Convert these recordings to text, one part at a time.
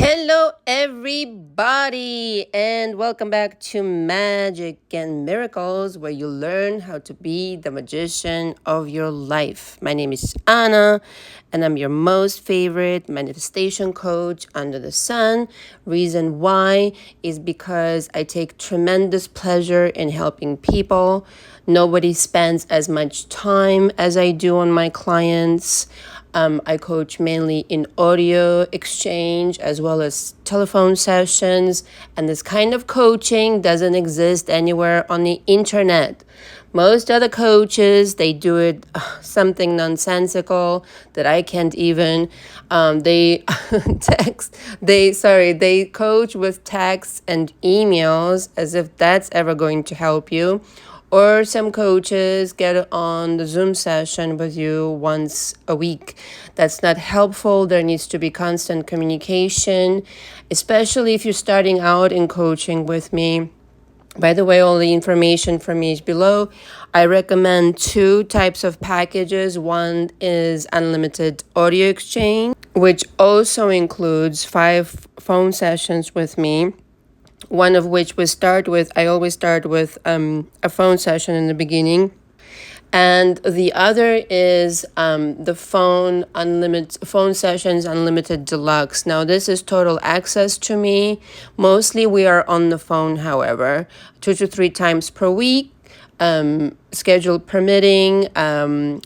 Hello, everybody, and welcome back to Magic and Miracles, where you learn how to be the magician of your life. My name is Anna, and I'm your most favorite manifestation coach under the sun. Reason why is because I take tremendous pleasure in helping people. Nobody spends as much time as I do on my clients. I coach mainly in audio exchange as well as telephone sessions, and this kind of coaching doesn't exist anywhere on the internet. Most other coaches, they do it something nonsensical that I can't even. They they coach with texts and emails as if that's ever going to help you. Or some coaches get on the Zoom session with you once a week. That's not helpful. There needs to be constant communication, especially if you're starting out in coaching with me. By the way, all the information from me is below. I recommend two types of packages. One is unlimited audio exchange, which also includes 5 phone sessions with me. One of which I always start with a phone session in the beginning. And the other is the phone sessions unlimited deluxe. Now this is total access to me. Mostly we are on the phone, however, 2 to 3 times per week. Schedule permitting.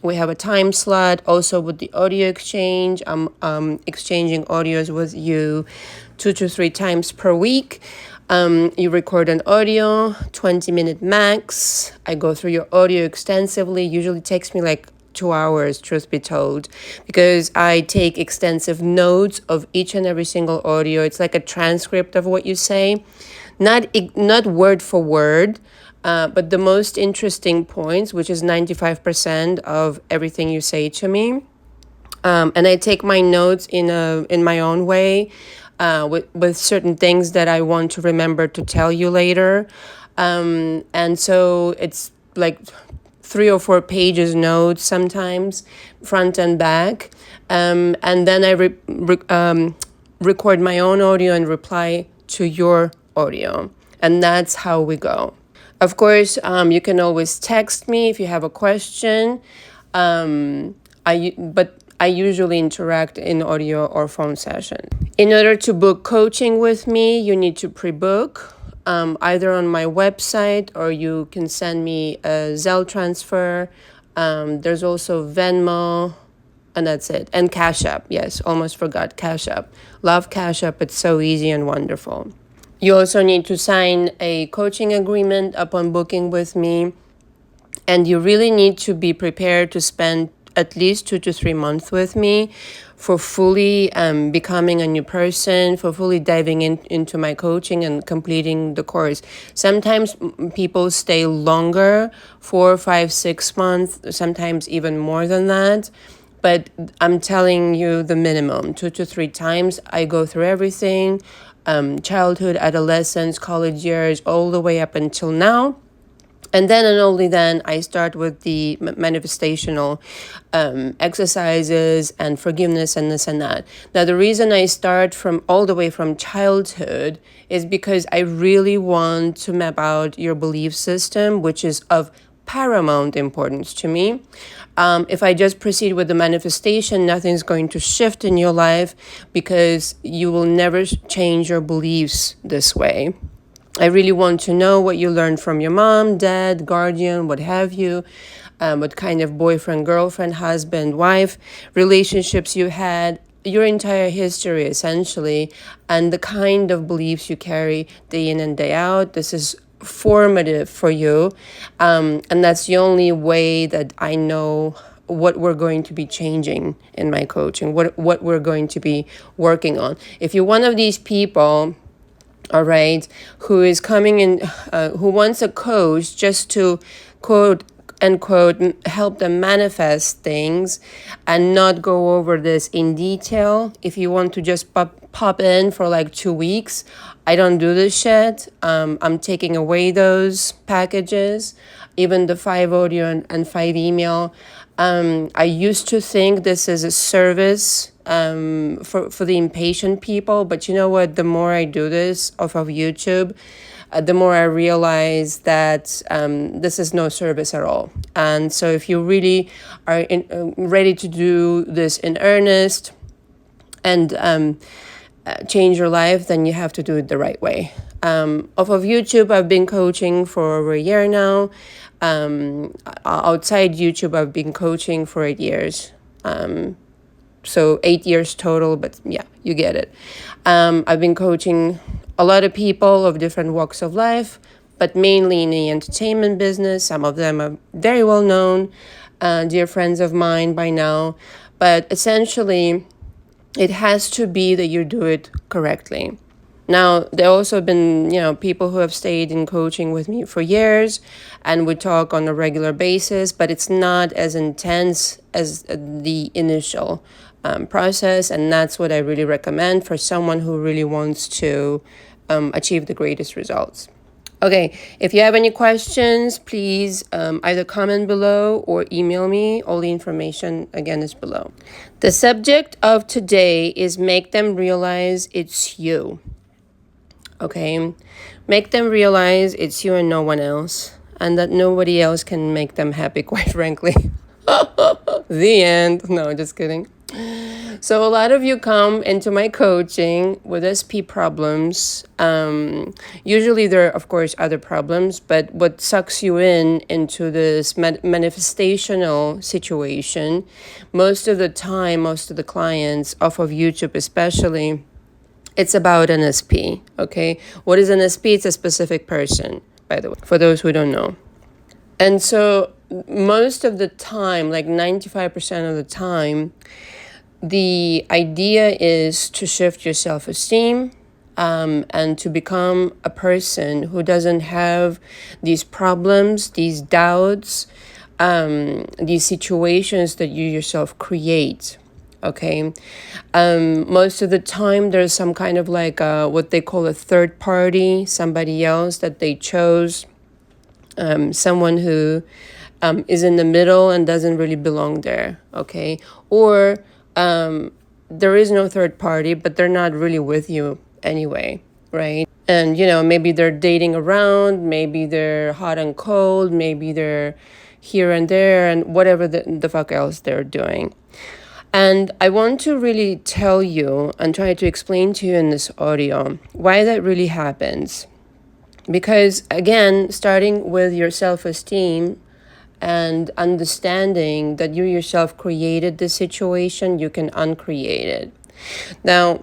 We have a time slot also with the audio exchange. I'm exchanging audios with you 2 to 3 times per week. You record an audio, 20-minute max. I go through your audio extensively. Usually takes me like 2 hours, truth be told, because I take extensive notes of each and every single audio. It's like a transcript of what you say, not word for word, but the most interesting points, which is 95% of everything you say to me. And I take my notes in my own way. With certain things that I want to remember to tell you later. And so it's like 3 or 4 pages notes sometimes, front and back. And then I record my own audio and reply to your audio. And that's how we go. Of course, you can always text me if you have a question. But I usually interact in audio or phone session. In order to book coaching with me, you need to pre-book either on my website, or you can send me a Zelle transfer. There's also Venmo, and that's it. And Cash App. Yes, almost forgot Cash App. Love Cash App. It's so easy and wonderful. You also need to sign a coaching agreement upon booking with me. And you really need to be prepared to spend at least 2 to 3 months with me for fully becoming a new person, for fully diving into my coaching and completing the course. Sometimes people stay longer, 4, 5, 6 months, sometimes even more than that. But I'm telling you the minimum, 2 to 3 times. I go through everything, childhood, adolescence, college years, all the way up until now. And then and only then I start with the manifestational exercises and forgiveness and this and that. Now, the reason I start from all the way from childhood is because I really want to map out your belief system, which is of paramount importance to me. If I just proceed with the manifestation, nothing's going to shift in your life because you will never change your beliefs this way. I really want to know what you learned from your mom, dad, guardian, what have you, what kind of boyfriend, girlfriend, husband, wife relationships you had, your entire history essentially, and the kind of beliefs you carry day in and day out. This is formative for you, and that's the only way that I know what we're going to be changing in my coaching, what we're going to be working on. If you're one of these people, all right, who is coming in, who wants a coach just to quote unquote help them manifest things and not go over this in detail. If you want to just pop in for like 2 weeks, I don't do this shit. I'm taking away those packages, even the 5 audio and 5 email. I used to think this is a service for the impatient people. But you know what? The more I do this off of YouTube, the more I realize that this is no service at all. And so if you really are ready to do this in earnest and change your life, then you have to do it the right way. Off of YouTube, I've been coaching for over a year now. Outside YouTube, I've been coaching for 8 years. So 8 years total, but yeah, you get it. I've been coaching a lot of people of different walks of life, but mainly in the entertainment business. Some of them are very well known, dear friends of mine by now. But essentially, it has to be that you do it correctly. Now, there also been, people who have stayed in coaching with me for years, and we talk on a regular basis, but it's not as intense as the initial process, and that's what I really recommend for someone who really wants to achieve the greatest results. Okay, if you have any questions, please either comment below or email me. All the information, again, is below. The subject of today is make them realize it's you. Okay, make them realize it's you and no one else, and that nobody else can make them happy, quite frankly. The end. No, just kidding. So a lot of you come into my coaching with SP problems. Usually there are, of course, other problems, but what sucks you into this manifestational situation, most of the time, most of the clients off of YouTube especially, it's about an SP, okay? What is an SP? It's a specific person, by the way, for those who don't know. And so most of the time, like 95% of the time, the idea is to shift your self-esteem and to become a person who doesn't have these problems, these doubts, these situations that you yourself create. Okay. Most of the time there's some kind of like what they call a third party, somebody else that they chose, someone who is in the middle and doesn't really belong there. Okay. Or there is no third party, but they're not really with you anyway, right? And, maybe they're dating around, maybe they're hot and cold, maybe they're here and there, and whatever the fuck else they're doing. And I want to really tell you and try to explain to you in this audio why that really happens. Because, again, starting with your self-esteem and understanding that you yourself created the situation, you can uncreate it. Now,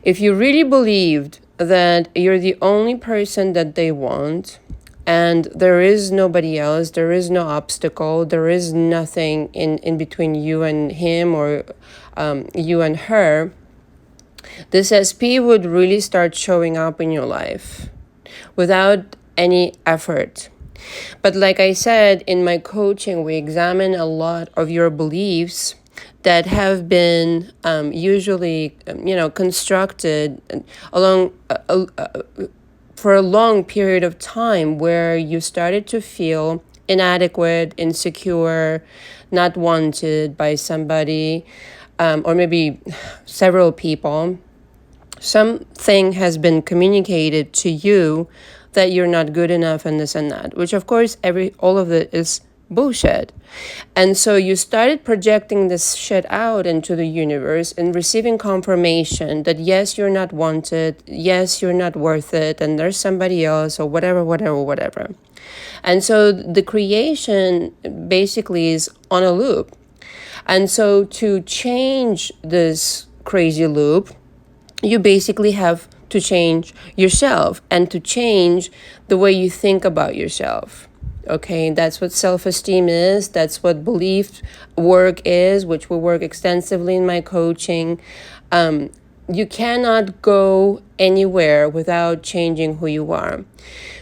if you really believed that you're the only person that they want, and there is nobody else, there is no obstacle, there is nothing in between you and him or you and her, this SP would really start showing up in your life without any effort. But like I said, in my coaching, we examine a lot of your beliefs that have been usually, constructed along for a long period of time, where you started to feel inadequate, insecure, not wanted by somebody, or maybe several people. Something has been communicated to you that you're not good enough and this and that, which of course all of it is bullshit. And so you started projecting this shit out into the universe and receiving confirmation that yes, you're not wanted, yes, you're not worth it, and there's somebody else or whatever. And so the creation basically is on a loop. And so to change this crazy loop, you basically have to change yourself and to change the way you think about yourself. Okay, that's what self-esteem is. That's what belief work is, which we work extensively in my coaching. You cannot go anywhere without changing who you are.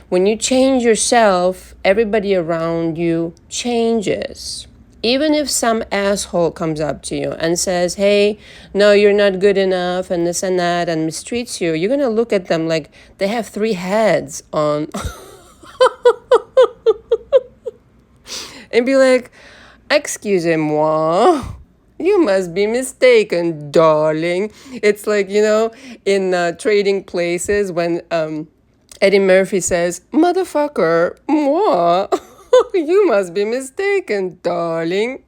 When you change yourself, everybody around you changes. Even if some asshole comes up to you and says, hey, no, you're not good enough and this and that, and mistreats you, you're going to look at them like they have 3 heads on. And be like, excusez-moi, You must be mistaken, darling. It's like, in trading places when Eddie Murphy says, motherfucker, moi. You must be mistaken, darling.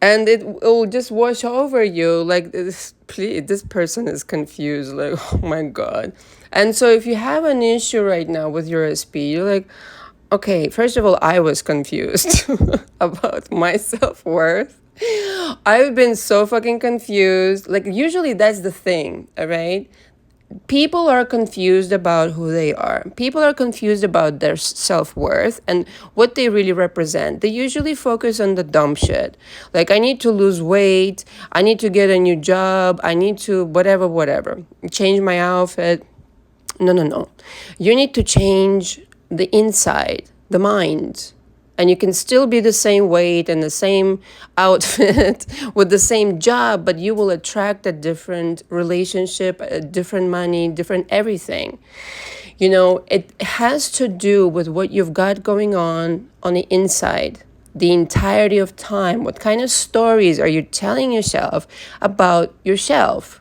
And it will just wash over you like this. Please, this person is confused, like, oh my god. And so if you have an issue right now with your SP, you're like, okay, first of all, I was confused about my self-worth. I've been so fucking confused. Like, usually that's the thing, all right? People are confused about who they are. People are confused about their self-worth and what they really represent. They usually focus on the dumb shit. Like, I need to lose weight, I need to get a new job, I need to whatever, change my outfit. No, no, no. You need to change the inside, the mind. And you can still be the same weight and the same outfit with the same job, but you will attract a different relationship, a different money, different everything. It has to do with what you've got going on the inside, the entirety of time. What kind of stories are you telling yourself about yourself?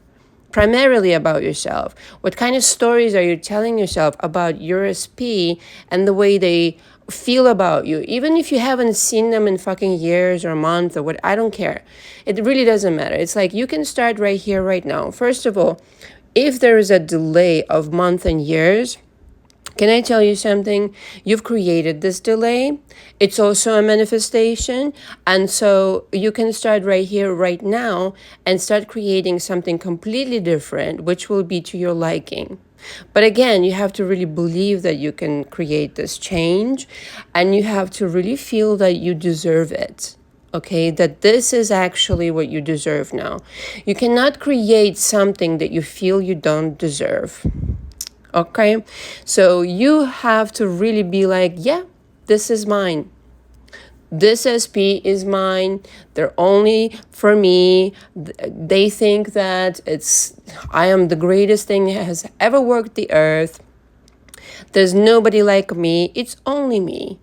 Primarily about yourself. What kind of stories are you telling yourself about your SP and the way they feel about you? Even if you haven't seen them in fucking years or months or what, I don't care. It really doesn't matter. It's like you can start right here, right now. First of all, if there is a delay of months and years, can I tell you something? You've created this delay. It's also a manifestation. And so you can start right here, right now, and start creating something completely different, which will be to your liking. But again, you have to really believe that you can create this change, and you have to really feel that you deserve it. Okay, that this is actually what you deserve now. You cannot create something that you feel you don't deserve. Okay, so you have to really be like, yeah, this is mine. This SP is mine. They're only for me. They think that I am the greatest thing that has ever worked the earth. There's nobody like me. It's only me.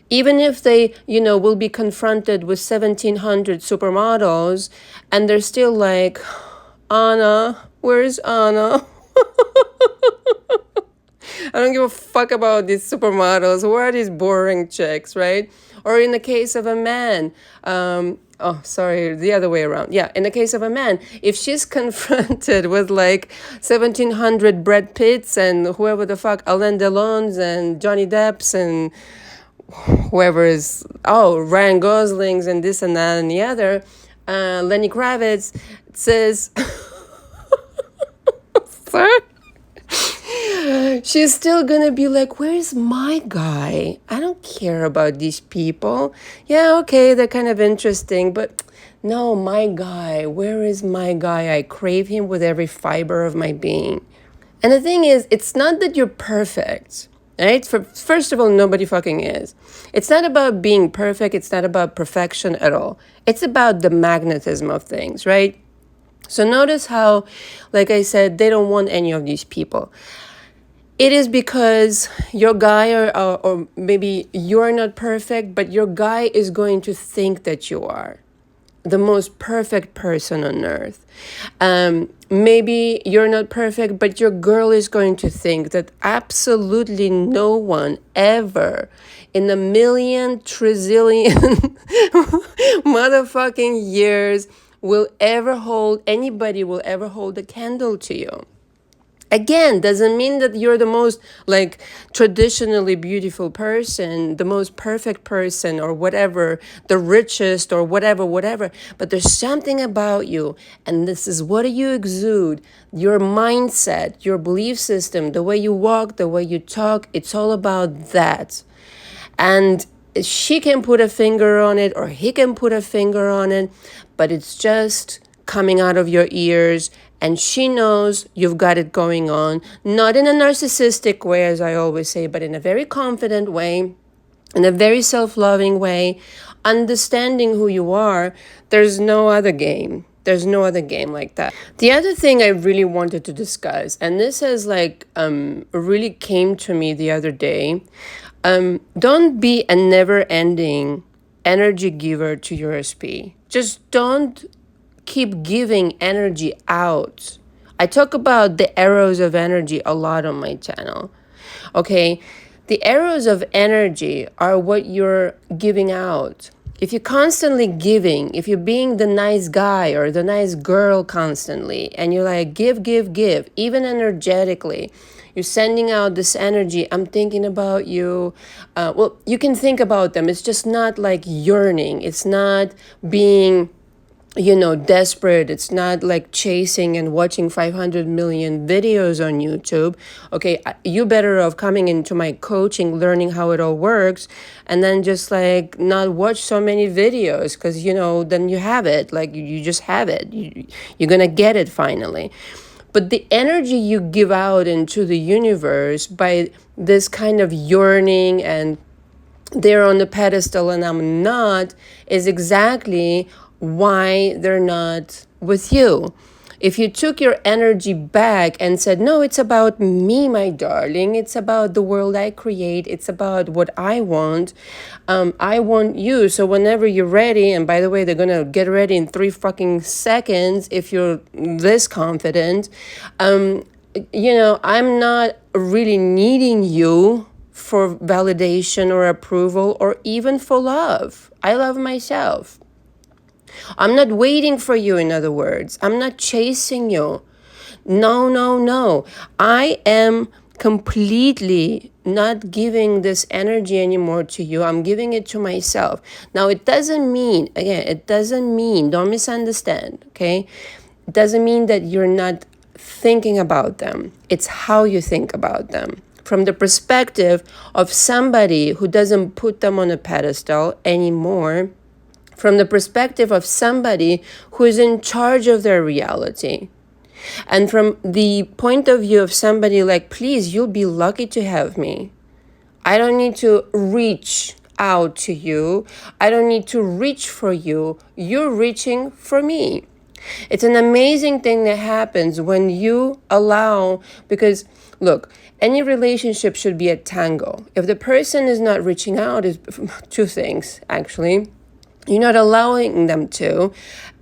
Even if they, will be confronted with 1,700 supermodels and they're still like, Anna, where's Anna? I don't give a fuck about these supermodels. Who are these boring chicks, right? Or in the case of a man, the other way around. Yeah, in the case of a man, if she's confronted with like 1,700 Brad Pitts and whoever the fuck, Alain Delons and Johnny Depps and whoever is, Ryan Goslings and this and that and the other, Lenny Kravitz says, sir? She's still gonna be like, where's my guy? I don't care about these people. Yeah, okay, they're kind of interesting, but no, my guy, where is my guy? I crave him with every fiber of my being. And the thing is, it's not that you're perfect, right? First of all, nobody fucking is. It's not about being perfect. It's not about perfection at all. It's about the magnetism of things, right? So notice how, like I said, they don't want any of these people. It is because your guy, or maybe you're not perfect, but your guy is going to think that you are the most perfect person on earth. Maybe you're not perfect, but your girl is going to think that absolutely no one ever in a million trillion motherfucking years anybody will ever hold a candle to you. Again, doesn't mean that you're the most like traditionally beautiful person, the most perfect person or whatever, the richest or whatever. But there's something about you, and this is what you exude, your mindset, your belief system, the way you walk, the way you talk, it's all about that. And she can put a finger on it or he can put a finger on it, but it's just coming out of your ears. And she knows you've got it going on, not in a narcissistic way, as I always say, but in a very confident way, in a very self-loving way, understanding who you are. There's no other game. There's no other game like that. The other thing I really wanted to discuss, and this has really came to me the other day, don't be a never-ending energy giver to your SP. Just don't keep giving energy out. I talk about the arrows of energy a lot on my channel. Okay, the arrows of energy are what you're giving out. If you're constantly giving, if you're being the nice guy or the nice girl constantly, and you're like, give, give, give, even energetically, you're sending out this energy. I'm thinking about you. Well, you can think about them. It's just not like yearning. It's not being desperate. It's not like chasing and watching 500 million videos on YouTube. Okay, you better off coming into my coaching, learning how it all works, and then just like not watch so many videos, because then you have it. Like you just have it. You're gonna get it finally. But the energy you give out into the universe by this kind of yearning and they're on the pedestal and I'm not, is exactly why they're not with you. If you took your energy back and said, no, it's about me, my darling. It's about the world I create. It's about what I want. I want you. So whenever you're ready, and by the way, they're going to get ready in 3 fucking seconds if you're this confident. I'm not really needing you for validation or approval or even for love. I love myself. I'm not waiting for you, in other words. I'm not chasing you. No, no, no. I am completely not giving this energy anymore to you. I'm giving it to myself. Now, it doesn't mean, don't misunderstand, okay? It doesn't mean that you're not thinking about them. It's how you think about them. From the perspective of somebody who doesn't put them on a pedestal anymore, from the perspective of somebody who is in charge of their reality. And from the point of view of somebody like, please, you'll be lucky to have me. I don't need to reach out to you. I don't need to reach for you. You're reaching for me. It's an amazing thing that happens when you allow, because look, any relationship should be a tango. If the person is not reaching out, is 2 things, actually. You're not allowing them to.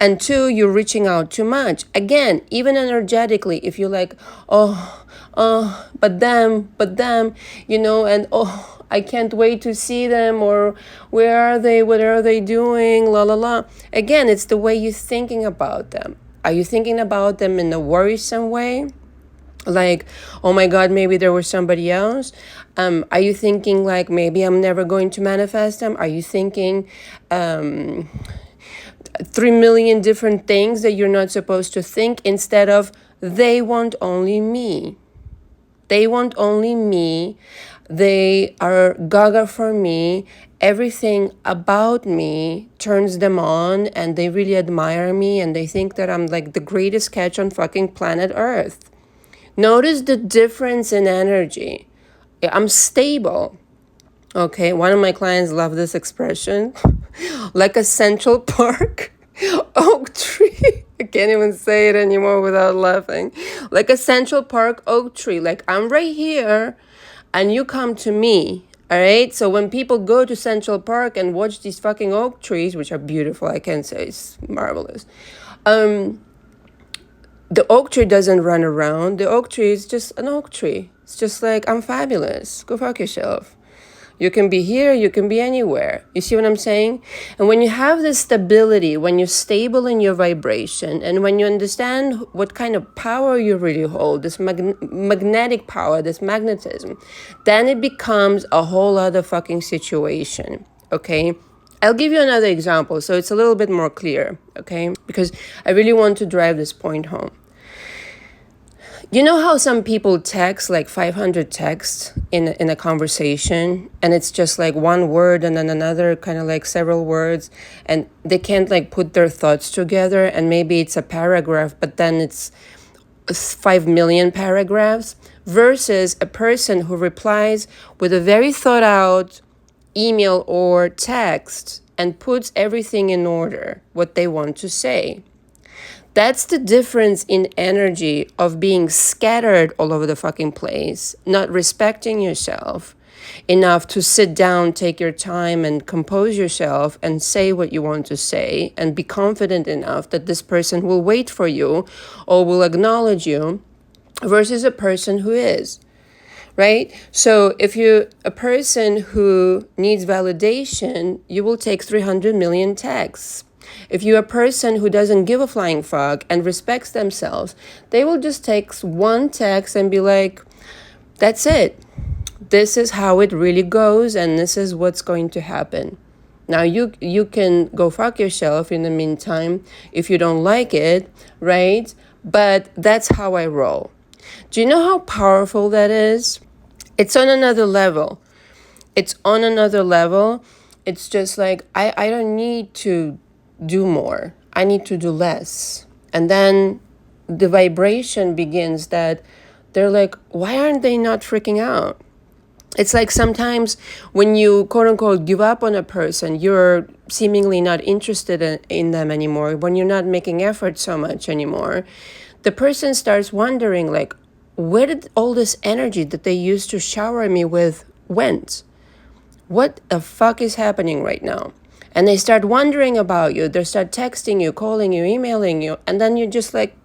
And 2, you're reaching out too much. Again, even energetically, if you're like, but them, and I can't wait to see them, or where are they, what are they doing, la la la. Again, it's the way you're thinking about them. Are you thinking about them in a worrisome way? Like, oh my God, maybe there was somebody else? Are you thinking like, maybe I'm never going to manifest them? Are you thinking 3 million different things that you're not supposed to think, instead of, they want only me. They want only me. They are gaga for me. Everything about me turns them on, and they really admire me, and they think that I'm like the greatest catch on fucking planet Earth. Notice the difference in energy. I'm stable. Okay, one of my clients love this expression. Like a Central Park oak tree. I can't even say it anymore without laughing. Like a Central Park oak tree. Like, I'm right here and you come to me. All right, so when people go to Central Park and watch these fucking oak trees, which are beautiful, I can say it's marvelous. The oak tree doesn't run around. The oak tree is just an oak tree. It's just like, I'm fabulous. Go fuck yourself. You can be here, you can be anywhere. You see what I'm saying? And when you have this stability, when you're stable in your vibration, and when you understand what kind of power you really hold, this magnetic power, this magnetism, then it becomes a whole other fucking situation, okay? I'll give you another example so it's a little bit more clear, okay? Because I really want to drive this point home. You know how some people text like 500 texts in a conversation, and it's just like one word and then another, kind of like several words, and they can't like put their thoughts together, and maybe it's a paragraph, but then it's 5 million paragraphs, versus a person who replies with a very thought out email or text and puts everything in order, what they want to say. That's the difference in energy of being scattered all over the fucking place, not respecting yourself, enough to sit down, take your time, and compose yourself and say what you want to say, and be confident enough that this person will wait for you or will acknowledge you, versus a person who is. Right? So if you're a person who needs validation, you will take 300 million texts. If you're a person who doesn't give a flying fuck and respects themselves, they will just take one text and be like, that's it. This is how it really goes, and this is what's going to happen. Now, you can go fuck yourself in the meantime if you don't like it, right? But that's how I roll. Do you know how powerful that is? It's on another level. It's on another level. It's just like, I don't need to do more. I need to do less. And then the vibration begins that they're like, why aren't they not freaking out? It's like sometimes when you quote unquote give up on a person, you're seemingly not interested in them anymore. When you're not making effort so much anymore, the person starts wondering like, where did all this energy that they used to shower me with went? What the fuck is happening right now? And they start wondering about you. They start texting you, calling you, emailing you. And then you just like,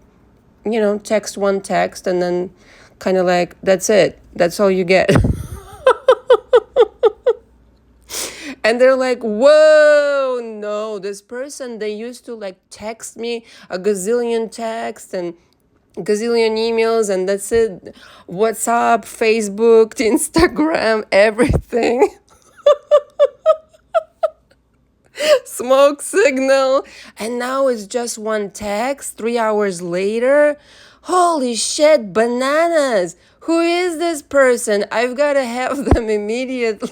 text one text and then kind of like, that's it. That's all you get. And they're like, whoa, no, this person, they used to like text me a gazillion texts and gazillion emails, and that's it. WhatsApp, Facebook, Instagram, everything. Smoke signal. And now it's just one text 3 hours later. Holy shit, bananas. Who is this person? I've got to have them immediately.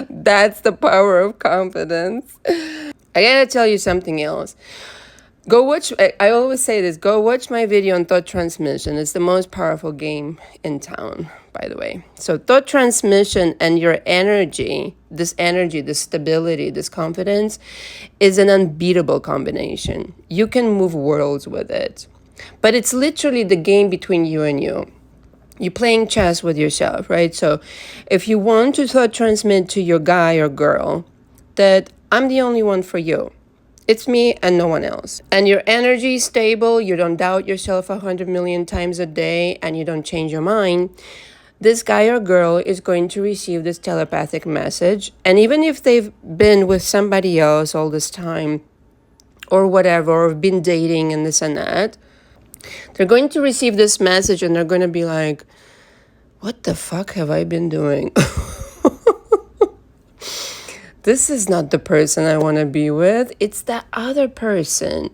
That's the power of confidence. I gotta tell you something else. Go watch, I always say this, go watch my video on thought transmission. It's the most powerful game in town, by the way. So thought transmission and your energy, this stability, this confidence is an unbeatable combination. You can move worlds with it. But it's literally the game between you and you. You're playing chess with yourself, right? So if you want to thought transmit to your guy or girl that I'm the only one for you, it's me and no one else. And your energy is stable, you don't doubt yourself 100 million times a day, and you don't change your mind, this guy or girl is going to receive this telepathic message. And even if they've been with somebody else all this time, or whatever, or been dating and this and that, they're going to receive this message and they're going to be like, what the fuck have I been doing? This is not the person I want to be with. It's that other person.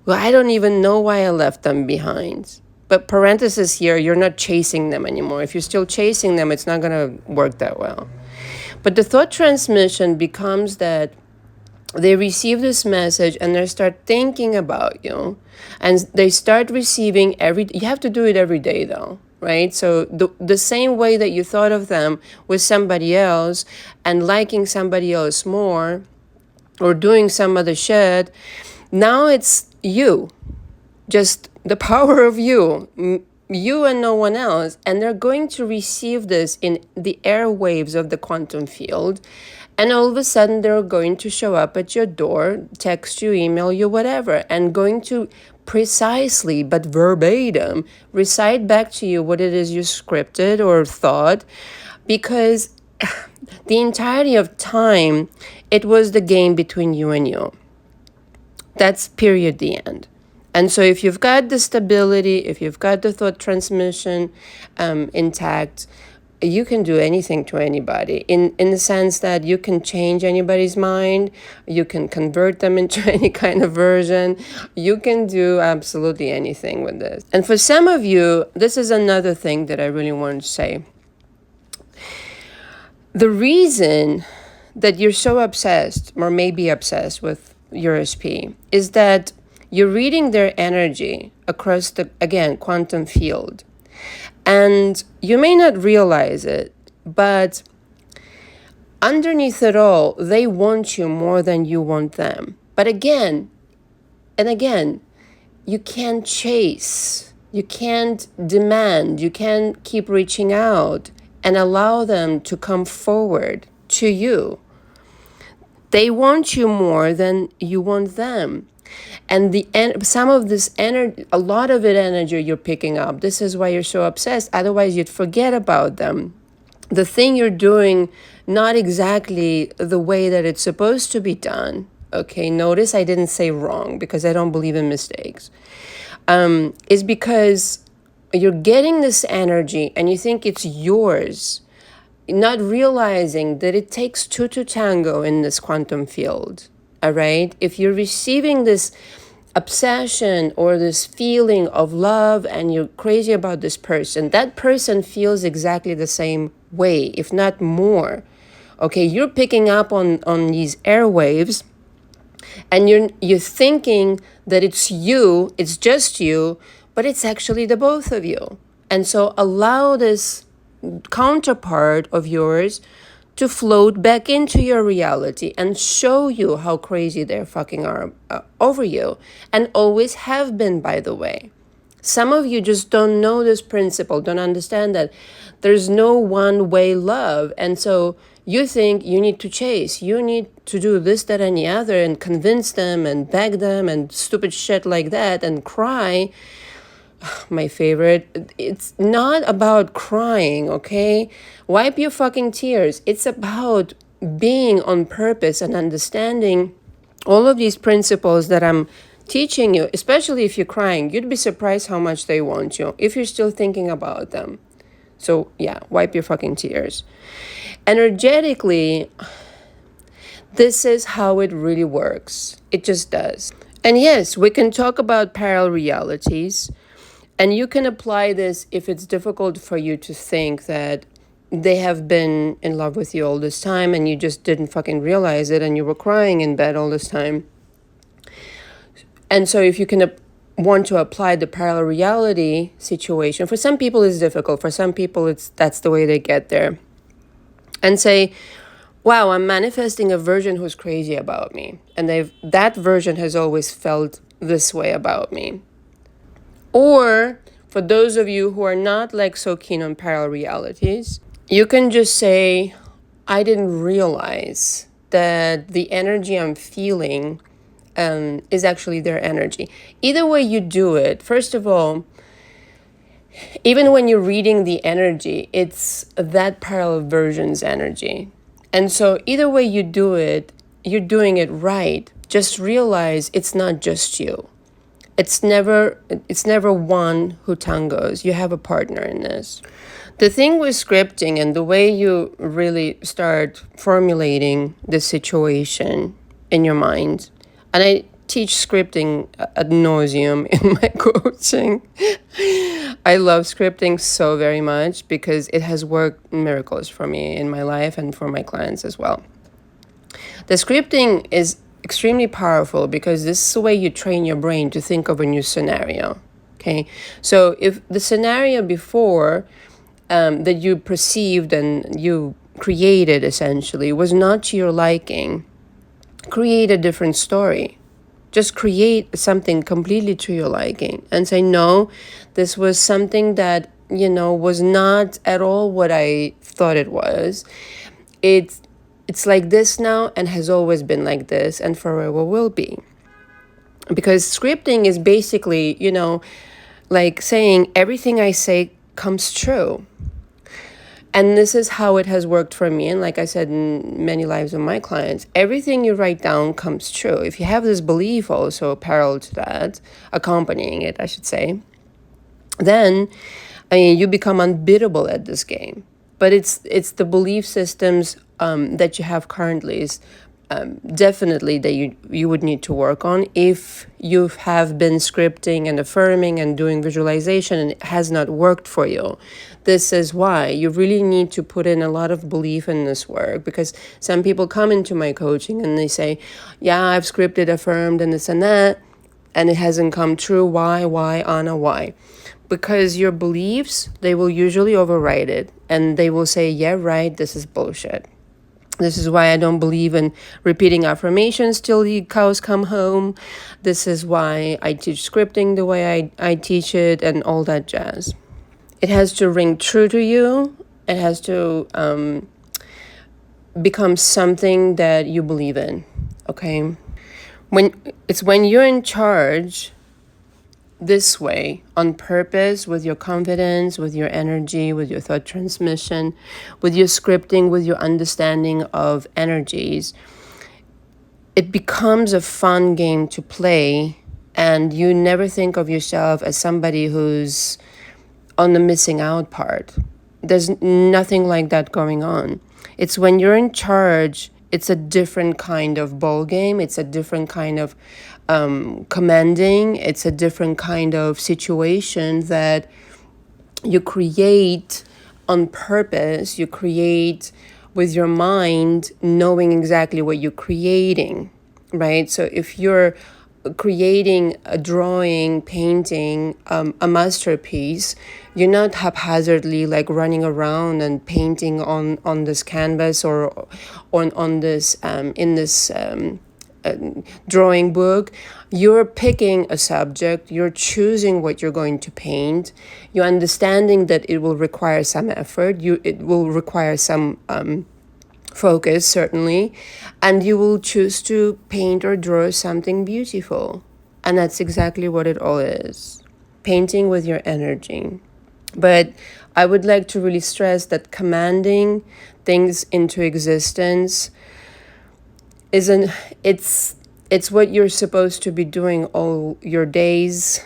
Well, I don't even know why I left them behind. But parenthesis here, you're not chasing them anymore. If you're still chasing them, it's not going to work that well. But the thought transmission becomes that they receive this message and they start thinking about you. And they start receiving you have to do it every day though. Right? So the same way that you thought of them with somebody else and liking somebody else more or doing some other shit, now it's you. Just the power of you and no one else. And they're going to receive this in the airwaves of the quantum field. And all of a sudden, they're going to show up at your door, text you, email you, whatever, and going to precisely, but verbatim, recite back to you what it is you scripted or thought, because the entirety of time, it was the game between you and you. That's period, the end. And so if you've got the stability, if you've got the thought transmission intact, you can do anything to anybody in the sense that you can change anybody's mind. You can convert them into any kind of version. You can do absolutely anything with this. And for some of you, this is another thing that I really want to say. The reason that you're so obsessed or maybe obsessed with your SP is that you're reading their energy across the, again, quantum field. And you may not realize it, but underneath it all, they want you more than you want them. But again, and again, you can't chase You can't demand, you can't keep reaching out and allow them to come forward to you. They want you more than you want them. And some of this energy, a lot of it energy you're picking up. This is why you're so obsessed. Otherwise, you'd forget about them. The thing you're doing, not exactly the way that it's supposed to be done. Okay, notice I didn't say wrong because I don't believe in mistakes. Is because you're getting this energy and you think it's yours, not realizing that it takes two to tango in this quantum field. All right? If you're receiving this obsession or this feeling of love and you're crazy about this person, that person feels exactly the same way, if not more. Okay, you're picking up on these airwaves and you're thinking that it's you, it's just you, but it's actually the both of you. And so allow this counterpart of yours to float back into your reality and show you how crazy they're fucking are over you, and always have been, by the way. Some of you just don't know this principle, don't understand that there's no one-way love. And so you think you need to chase, you need to do this, that, and the other, and convince them and beg them and stupid shit like that and cry. My favorite. It's not about crying, okay? Wipe your fucking tears. It's about being on purpose and understanding all of these principles that I'm teaching you, especially if you're crying. You'd be surprised how much they want you if you're still thinking about them. So yeah, wipe your fucking tears. Energetically, this is how it really works. It just does. And yes, we can talk about parallel realities. And you can apply this if it's difficult for you to think that they have been in love with you all this time and you just didn't fucking realize it and you were crying in bed all this time. And so if you can want to apply the parallel reality situation, for some people it's difficult, for some people that's the way they get there. And say, wow, I'm manifesting a version who's crazy about me. And that version has always felt this way about me. Or for those of you who are not like so keen on parallel realities, you can just say, I didn't realize that the energy I'm feeling is actually their energy. Either way you do it, first of all, even when you're reading the energy, it's that parallel version's energy. And so either way you do it, you're doing it right. Just realize it's not just you. It's never one who tangos. You have a partner in this. The thing with scripting and the way you really start formulating the situation in your mind, and I teach scripting ad nauseum in my coaching. I love scripting so very much because it has worked miracles for me in my life and for my clients as well. The scripting is extremely powerful because this is the way you train your brain to think of a new scenario. Okay, so if the scenario before that you perceived and you created essentially was not to your liking, create a different story. Just create something completely to your liking and say, no, this was something that, was not at all what I thought it was. It's like this now and has always been like this and forever will be. Because scripting is basically, like saying everything I say comes true. And this is how it has worked for me. And like I said, in many lives of my clients, everything you write down comes true. If you have this belief also parallel to that, accompanying it, I should say, then you become unbeatable at this game. But it's the belief systems that you have currently is definitely that you would need to work on if you have been scripting and affirming and doing visualization and it has not worked for you. This is why you really need to put in a lot of belief in this work, because some people come into my coaching and they say, yeah, I've scripted, affirmed, and this and that, and it hasn't come true. Why, Anna, why? Because your beliefs, they will usually override it and they will say, yeah, right, this is bullshit. This is why I don't believe in repeating affirmations till the cows come home. This is why I teach scripting the way I teach it and all that jazz. It has to ring true to you. It has to become something that you believe in, okay? When you're in charge this way, on purpose, with your confidence, with your energy, with your thought transmission, with your scripting, with your understanding of energies, it becomes a fun game to play, and you never think of yourself as somebody who's on the missing out part. There's nothing like that going on. It's when you're in charge, it's a different kind of ball game. It's a different kind of commanding. It's a different kind of situation that you create on purpose. You create with your mind, knowing exactly what you're creating, right? So if you're creating a drawing, painting, a masterpiece, you're not haphazardly like running around and painting on this canvas or on this in this drawing book. You're picking a subject, you're choosing what you're going to paint, you're understanding that it will require some effort, it will require some focus, certainly, and you will choose to paint or draw something beautiful. And that's exactly what it all is. Painting with your energy. But I would like to really stress that commanding things into existence it's what you're supposed to be doing all your days,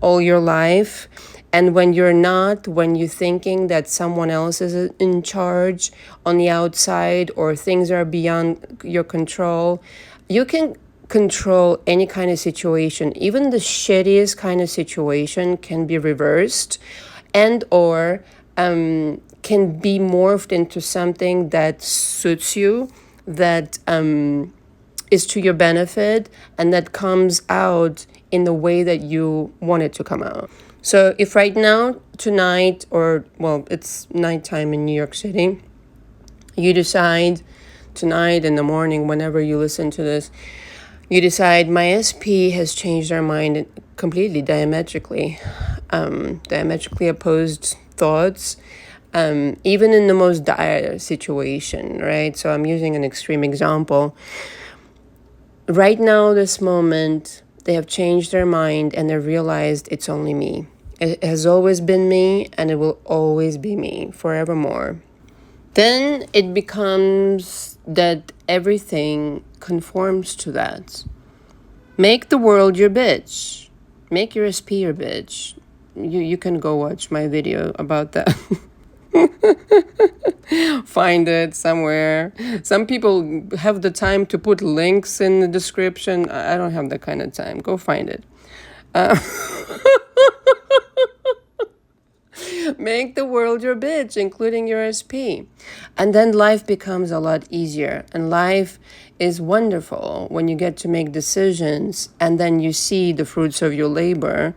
all your life. And when you're not, when you're thinking that someone else is in charge on the outside or things are beyond your control, you can control any kind of situation. Even the shittiest kind of situation can be reversed and or can be morphed into something that suits you, that is to your benefit, and that comes out in the way that you want it to come out. So if right now, tonight, or well, it's nighttime in New York City, you decide tonight in the morning, whenever you listen to this, you decide my SP has changed their mind completely, diametrically opposed thoughts, even in the most dire situation, right? So I'm using an extreme example. Right now, this moment, they have changed their mind and they realized it's only me. It has always been me and it will always be me forevermore. Then it becomes that everything conforms to that. Make the world your bitch. Make your SP your bitch. You can go watch my video about that. Find it somewhere. Some people have the time to put links in the description. I don't have that kind of time. Go find it. Make the world your bitch, including your SP. And then life becomes a lot easier. And life is wonderful when you get to make decisions and then you see the fruits of your labor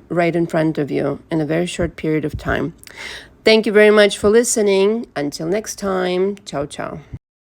right in front of you in a very short period of time. Thank you very much for listening. Until next time, ciao, ciao.